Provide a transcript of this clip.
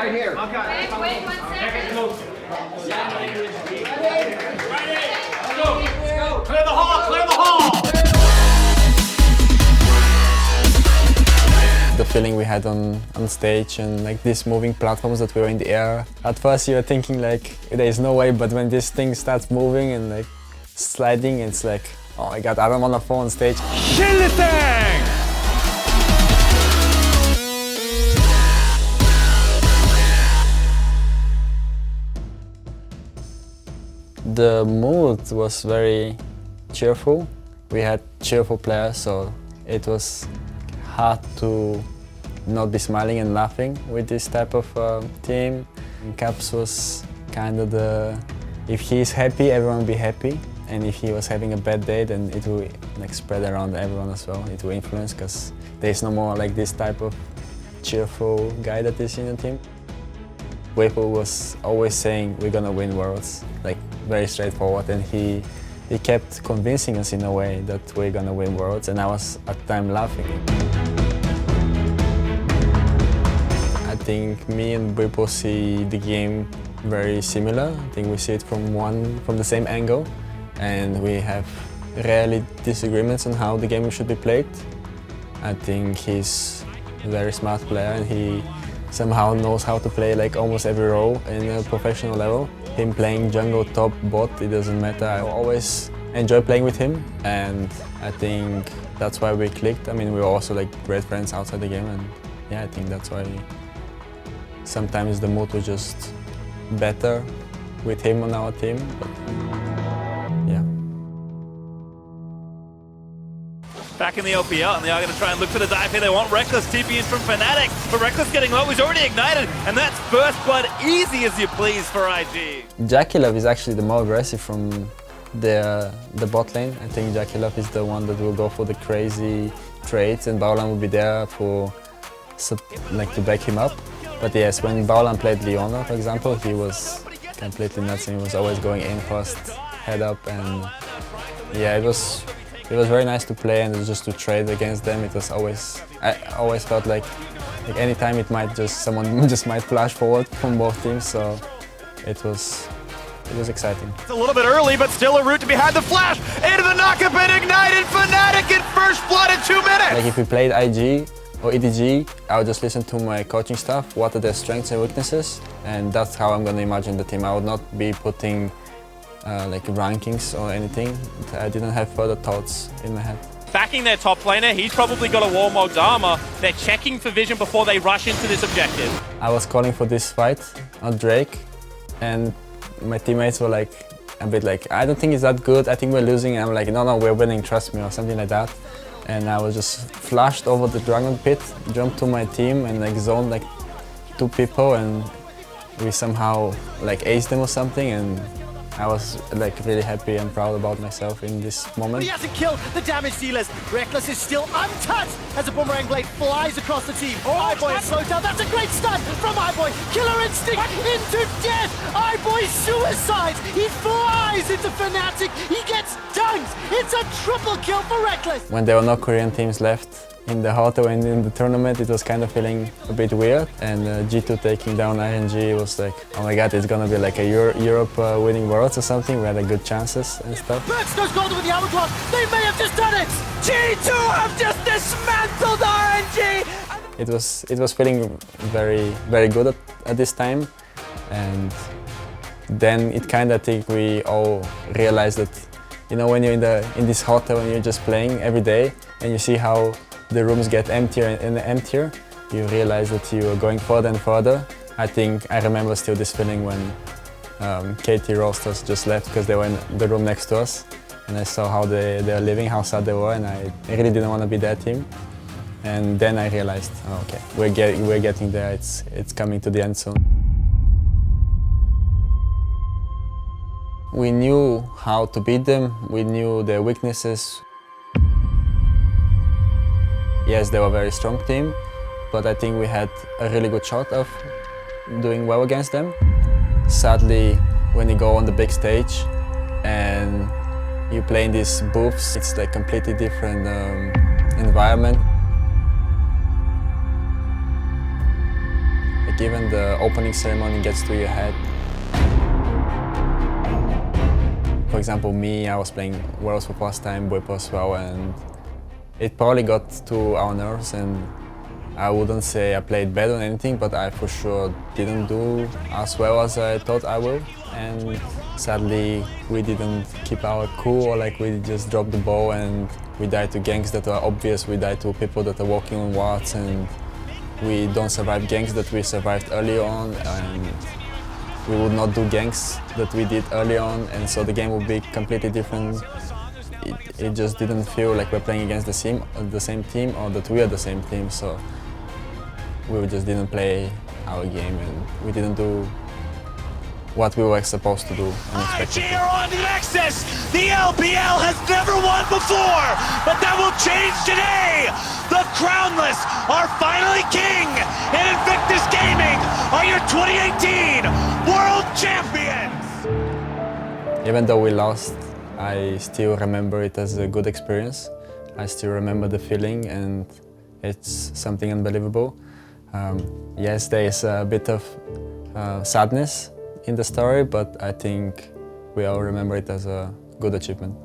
right here. Wait 1 second. Let's go. Clear the hall, clear the hall! The feeling we had on stage and like these moving platforms that we were in the air. At first you were thinking like there is no way, but when this thing starts moving and like sliding, it's like, oh my god, I don't want to fall on stage. Hylissang! The mood was very cheerful. We had cheerful players, so it was hard to not be smiling and laughing with this type of team. And Caps was kind of the, if he's happy, everyone will be happy. And if he was having a bad day, then it will like spread around everyone as well. It will influence, because there's no more like this type of cheerful guy that is in the team. Cheerful was always saying we're gonna win Worlds, like very straightforward, and he kept convincing us in a way that we're gonna win Worlds, and I was at the time laughing. I think me and Cheerful see the game very similar. I think we see it from the same angle, and we have rarely disagreements on how the game should be played. I think he's a very smart player, and he somehow knows how to play like almost every role in a professional level. Him playing jungle, top, bot, it doesn't matter. I always enjoy playing with him, and I think that's why we clicked. I mean, we were also like great friends outside the game, and yeah, I think that's why sometimes the mood was just better with him on our team. But yeah. Back in the LPL, and they are going to try and look for the dive here. They want Reckless TPs from Fnatic, but Reckless getting low. He's already ignited, and that's Burst Blood, easy as you please for IG. Jakilov is actually the more aggressive from the bot lane. I think Jakilov is the one that will go for the crazy trades, and Baolan will be there for like to back him up. But yes, when Baolan played Leona, for example, he was completely nuts, and he was always going in first, head up, and yeah, it was very nice to play and just to trade against them. It was always, I always felt like anytime it might someone just might flash forward from both teams, so it was exciting. It's a little bit early, but still a route to behind the flash, into the knockup and ignited Fnatic in first blood in 2 minutes! Like if we played IG or EDG, I would just listen to my coaching staff, what are their strengths and weaknesses, and that's how I'm going to imagine the team. I would not be putting like rankings or anything. I didn't have further thoughts in my head. Backing their top laner, he's probably got a Warmogged armor. They're checking for vision before they rush into this objective. I was calling for this fight on Drake, and my teammates were like a bit like, I don't think it's that good, I think we're losing. And I'm like, no, we're winning, trust me, or something like that. And I was just flashed over the Dragon Pit, jumped to my team and like zoned like 2 people, and we somehow like aced them or something, and I was like really happy and proud about myself in this moment. But he hasn't killed the damage dealers. Reckless is still untouched as a boomerang blade flies across the team. iBoy is slowed down. That's a great stun from iBoy. Killer instinct into death. iBoy suicides. He flies into Fnatic. He gets dunked. It's a triple kill for Reckless. When there were no Korean teams left in the hotel and in the tournament, it was kind of feeling a bit weird, and G2 taking down ING was like, oh my god, it's gonna be like a Europe winning Worlds or something. We had a good chances and stuff. Burst goes golden with the hourglass. They may have just done it. G2 have just dismantled RNG. It was feeling very good at this time, and then it kind of, I think we all realized that, you know, when you're in this hotel and you're just playing every day and you see how the rooms get emptier and emptier, you realize that you are going further and further. I think I remember still this feeling when KT Roasters just left because they were in the room next to us, and I saw how they were living, how sad they were, and I really didn't want to be their team. And then I realized, oh, okay, we're getting there. It's coming to the end soon. We knew how to beat them. We knew their weaknesses. Yes, they were a very strong team, but I think we had a really good shot of doing well against them. Sadly, when you go on the big stage and you play in these booths, it's like a completely different environment. Like even the opening ceremony gets to your head. For example, me, I was playing Worlds for first time, Bwipo as well, and it probably got to our nerves, and I wouldn't say I played bad on anything, but I for sure didn't do as well as I thought I will. And sadly, we didn't keep our cool, or like we just dropped the ball and we died to ganks that are obvious, we died to people that are walking on wards, and we don't survive ganks that we survived early on, and we would not do ganks that we did early on, and so the game would be completely different. It just didn't feel like we're playing against the same team or that we are the same team, so we just didn't play our game and we didn't do what we were supposed to do and expected. IG are on the Nexus! The LPL has never won before, but that will change today! The Crownless are finally king, and Invictus Gaming are your 2018 World Champions! Even though we lost, I still remember it as a good experience. I still remember the feeling, and it's something unbelievable. Yes, there is a bit of sadness in the story, but I think we all remember it as a good achievement.